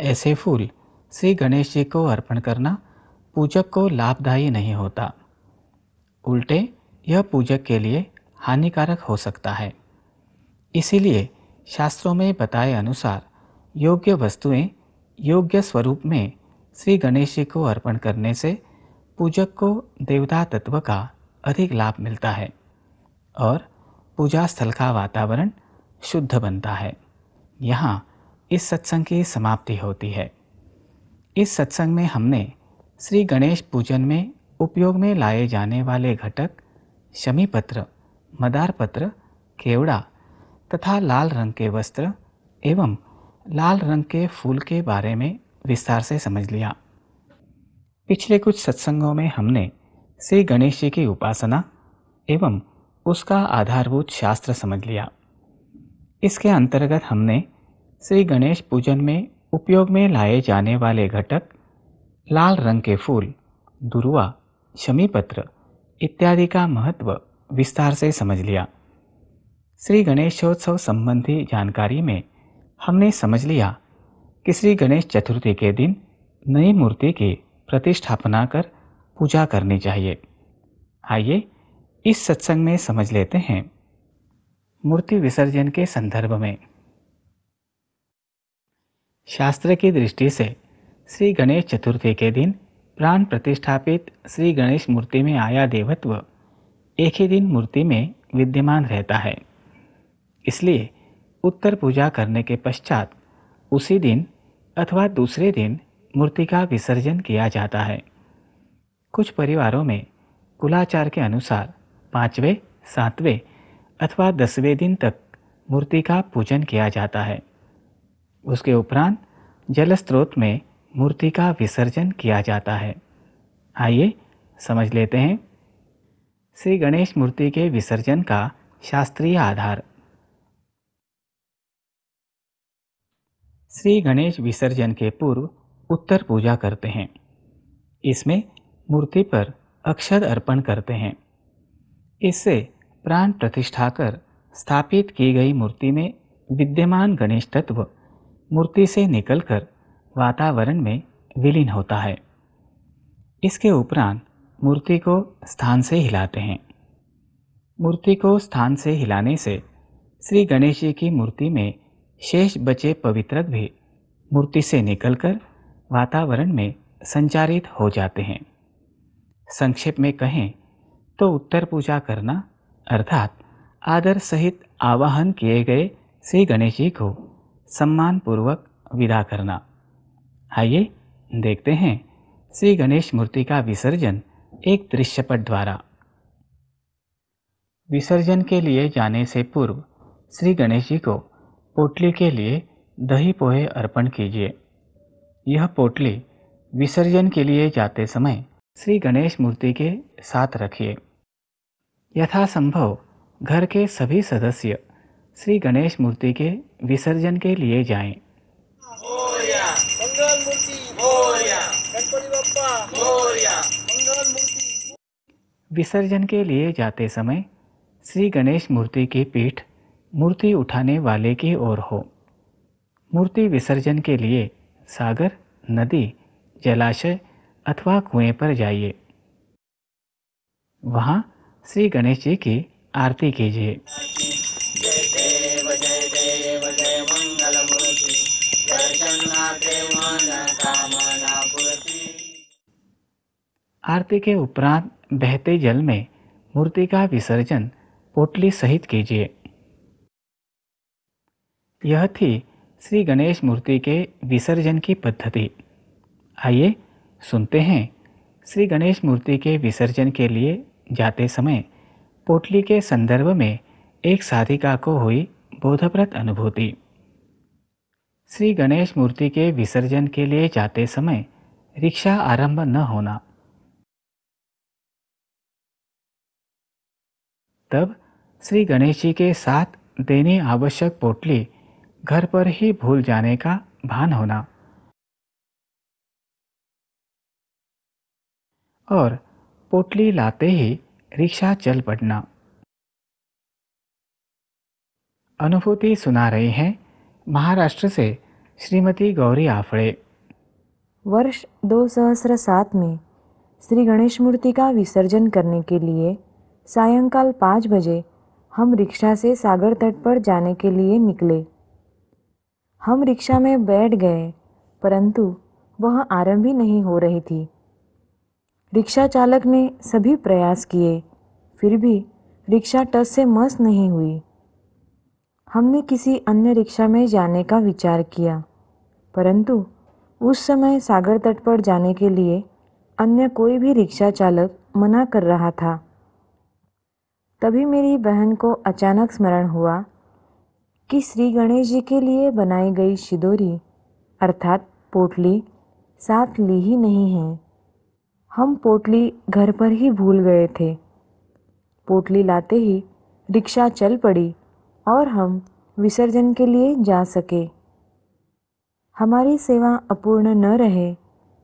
ऐसे फूल श्री गणेश जी को अर्पण करना पूजक को लाभदायी नहीं होता। उल्टे यह पूजक के लिए हानिकारक हो सकता है। इसीलिए शास्त्रों में बताए अनुसार योग्य वस्तुएं योग्य स्वरूप में श्री गणेश जी को अर्पण करने से पूजक को देवता तत्व का अधिक लाभ मिलता है और पूजा स्थल का वातावरण शुद्ध बनता है। यहाँ इस सत्संग की समाप्ति होती है। इस सत्संग में हमने श्री गणेश पूजन में उपयोग में लाए जाने वाले घटक शमी पत्र, मदार पत्र, केवड़ा तथा लाल रंग के वस्त्र एवं लाल रंग के फूल के बारे में विस्तार से समझ लिया। पिछले कुछ सत्संगों में हमने श्री गणेश जी की उपासना एवं उसका आधारभूत शास्त्र समझ लिया। इसके अंतर्गत हमने श्री गणेश पूजन में उपयोग में लाए जाने वाले घटक लाल रंग के फूल, दुर्वा, शमीपत्र इत्यादि का महत्व विस्तार से समझ लिया। श्री गणेशोत्सव संबंधी जानकारी में हमने समझ लिया कि श्री गणेश चतुर्थी के दिन नई मूर्ति की प्रतिष्ठापना कर पूजा करनी चाहिए। आइए इस सत्संग में समझ लेते हैं मूर्ति विसर्जन के संदर्भ में। शास्त्र की दृष्टि से श्री गणेश चतुर्थी के दिन प्राण प्रतिष्ठापित श्री गणेश मूर्ति में आया देवत्व एक ही दिन मूर्ति में विद्यमान रहता है। इसलिए उत्तर पूजा करने के पश्चात उसी दिन अथवा दूसरे दिन मूर्ति का विसर्जन किया जाता है। कुछ परिवारों में कुलाचार के अनुसार 5वें, 7वें अथवा 10वें दिन तक मूर्ति का पूजन किया जाता है। उसके उपरांत जल स्रोत में मूर्ति का विसर्जन किया जाता है। आइए समझ लेते हैं श्री गणेश मूर्ति के विसर्जन का शास्त्रीय आधार। श्री गणेश विसर्जन के पूर्व उत्तर पूजा करते हैं। इसमें मूर्ति पर अक्षत अर्पण करते हैं। इससे प्राण प्रतिष्ठा कर स्थापित की गई मूर्ति में विद्यमान गणेश तत्व मूर्ति से निकलकर वातावरण में विलीन होता है। इसके उपरांत मूर्ति को स्थान से हिलाते हैं। मूर्ति को स्थान से हिलाने से श्री गणेश जी की मूर्ति में शेष बचे पवित्रक भी मूर्ति से निकलकर वातावरण में संचारित हो जाते हैं। संक्षेप में कहें तो उत्तर पूजा करना अर्थात आदर सहित आवाहन किए गए श्री गणेश जी को सम्मान पूर्वक विदा करना। आइए देखते हैं श्री गणेश मूर्ति का विसर्जन एक दृश्यपट द्वारा। विसर्जन के लिए जाने से पूर्व श्री गणेश जी को पोटली के लिए दही पोहे अर्पण कीजिए। यह पोटली विसर्जन के लिए जाते समय श्री गणेश मूर्ति के साथ रखिए। यथासंभव घर के सभी सदस्य श्री गणेश मूर्ति के विसर्जन के लिए जाएं। मोरया, मंगल मूर्ति मोरया, गणपति बप्पा मोरया, मंगल मूर्ति। विसर्जन के लिए जाते समय श्री गणेश मूर्ति की पीठ मूर्ति उठाने वाले की ओर हो। मूर्ति विसर्जन के लिए सागर, नदी, जलाशय अथवा कुएं पर जाइए। वहां श्री गणेश जी की आरती कीजिए। जय देव जय मंगल मूर्ति, दर्शनार्थे मनोकामना पूर्ति। आरती के उपरांत बहते जल में मूर्ति का विसर्जन पोटली सहित कीजिए। यह थी श्री गणेश मूर्ति के विसर्जन की पद्धति। आइए सुनते हैं श्री गणेश मूर्ति के विसर्जन के लिए जाते समय पोटली के संदर्भ में एक साधिका को हुई बोधप्रद अनुभूति। श्री गणेश मूर्ति के विसर्जन के लिए जाते समय रिक्शा आरंभ न होना। तब श्री गणेश जी के साथ देनी आवश्यक पोटली घर पर ही भूल जाने का भान होना और पोटली लाते ही रिक्शा चल पड़ना। अनुभूति सुना रहे हैं महाराष्ट्र से श्रीमती गौरी आफड़े। वर्ष 2007 में श्री गणेश मूर्ति का विसर्जन करने के लिए सायंकाल 5 बजे हम रिक्शा से सागर तट पर जाने के लिए निकले। हम रिक्शा में बैठ गए, परंतु वह आरंभ ही नहीं हो रही थी। रिक्शा चालक ने सभी प्रयास किए, फिर भी रिक्शा टस से मस नहीं हुई। हमने किसी अन्य रिक्शा में जाने का विचार किया, परंतु उस समय सागर तट पर जाने के लिए अन्य कोई भी रिक्शा चालक मना कर रहा था। तभी मेरी बहन को अचानक स्मरण हुआ कि श्री गणेश जी के लिए बनाई गई शिदोरी अर्थात पोटली साथ ली ही नहीं है। हम पोटली घर पर ही भूल गए थे। पोटली लाते ही रिक्शा चल पड़ी और हम विसर्जन के लिए जा सके। हमारी सेवा अपूर्ण न रहे,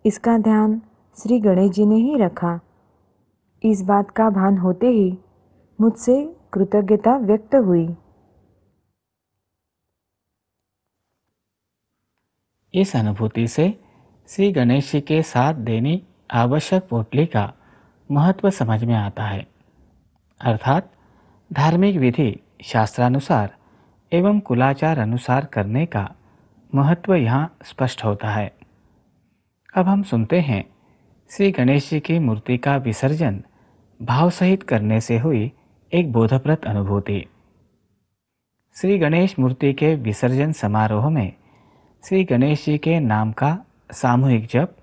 इसका ध्यान श्री गणेश जी ने ही रखा। इस बात का भान होते ही मुझसे कृतज्ञता व्यक्त हुई। इस अनुभूति से श्री गणेश जी के साथ देनी आवश्यक पोटली का महत्व समझ में आता है, अर्थात धार्मिक विधि शास्त्रानुसार एवं कुलाचार अनुसार करने का महत्व यहाँ स्पष्ट होता है। अब हम सुनते हैं श्री गणेश जी की मूर्ति का विसर्जन भाव सहित करने से हुई एक बोधप्रद अनुभूति। श्री गणेश मूर्ति के विसर्जन समारोह में श्री गणेश जी के नाम का सामूहिक जप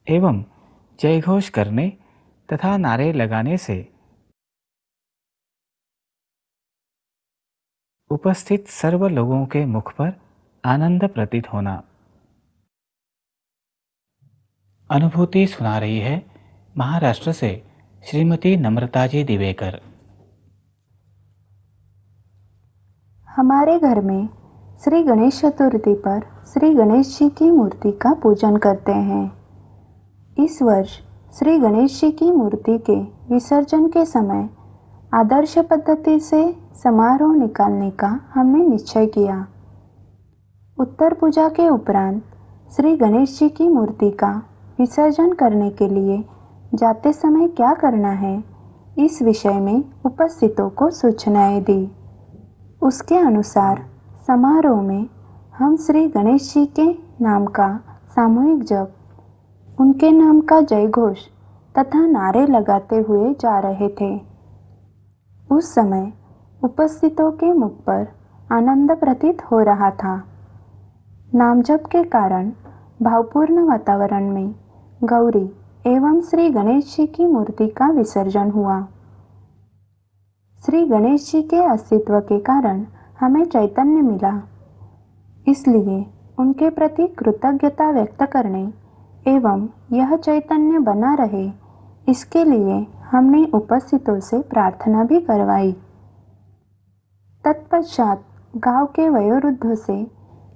एवं जयघोष करने तथा नारे लगाने से उपस्थित सर्व लोगों के मुख पर आनंद प्रतीत होना। अनुभूति सुना रही है महाराष्ट्र से श्रीमती नम्रता जी दिवेकर। हमारे घर में श्री गणेश चतुर्थी पर श्री गणेश जी की मूर्ति का पूजन करते हैं। इस वर्ष श्री गणेश जी की मूर्ति के विसर्जन के समय आदर्श पद्धति से समारोह निकालने का हमने निश्चय किया। उत्तर पूजा के उपरांत श्री गणेश जी की मूर्ति का विसर्जन करने के लिए जाते समय क्या करना है, इस विषय में उपस्थितों को सूचनाएं दी। उसके अनुसार समारोह में हम श्री गणेश जी के नाम का सामूहिक जप, उनके नाम का जयघोष तथा नारे लगाते हुए जा रहे थे। उस समय उपस्थितों के मुख पर आनंद प्रतीत हो रहा था। नाम जप के कारण भावपूर्ण वातावरण में गौरी एवं श्री गणेश जी की मूर्ति का विसर्जन हुआ। श्री गणेश जी के अस्तित्व के कारण हमें चैतन्य मिला, इसलिए उनके प्रति कृतज्ञता व्यक्त करने एवं यह चैतन्य बना रहे, इसके लिए हमने उपस्थितों से प्रार्थना भी करवाई। तत्पश्चात गांव के वयोवृद्धों से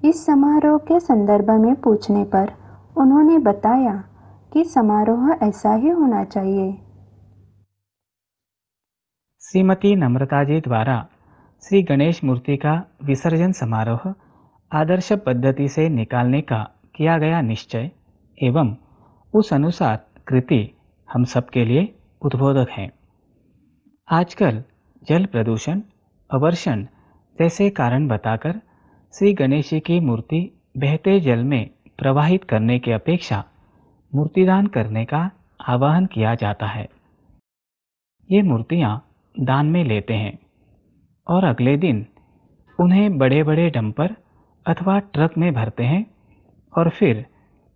इस समारोह के संदर्भ में पूछने पर उन्होंने बताया कि समारोह ऐसा ही होना चाहिए। श्रीमती नम्रता जी द्वारा श्री गणेश मूर्ति का विसर्जन समारोह आदर्श पद्धति से निकालने का किया गया निश्चय एवं उस अनुसार कृति हम सब के लिए उद्बोधक हैं। आजकल जल प्रदूषण, अवर्षण जैसे कारण बताकर श्री गणेश जी की मूर्ति बहते जल में प्रवाहित करने की अपेक्षा मूर्तिदान करने का आह्वान किया जाता है। ये मूर्तियाँ दान में लेते हैं और अगले दिन उन्हें बड़े बड़े डंपर अथवा ट्रक में भरते हैं और फिर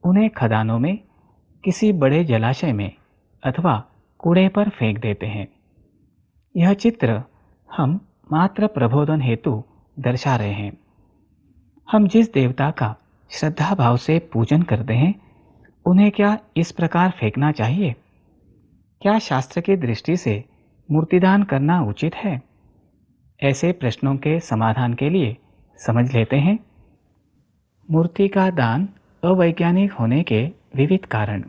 उन्हें खदानों में किसी बड़े जलाशय में अथवा कूड़े पर फेंक देते हैं। यह चित्र हम मात्र प्रबोधन हेतु दर्शा रहे हैं। हम जिस देवता का श्रद्धा भाव से पूजन करते हैं, उन्हें क्या इस प्रकार फेंकना चाहिए? क्या शास्त्र की दृष्टि से मूर्तिदान करना उचित है? ऐसे प्रश्नों के समाधान के लिए समझ लेते हैं मूर्ति का दान अवैज्ञानिक होने के विविध कारण।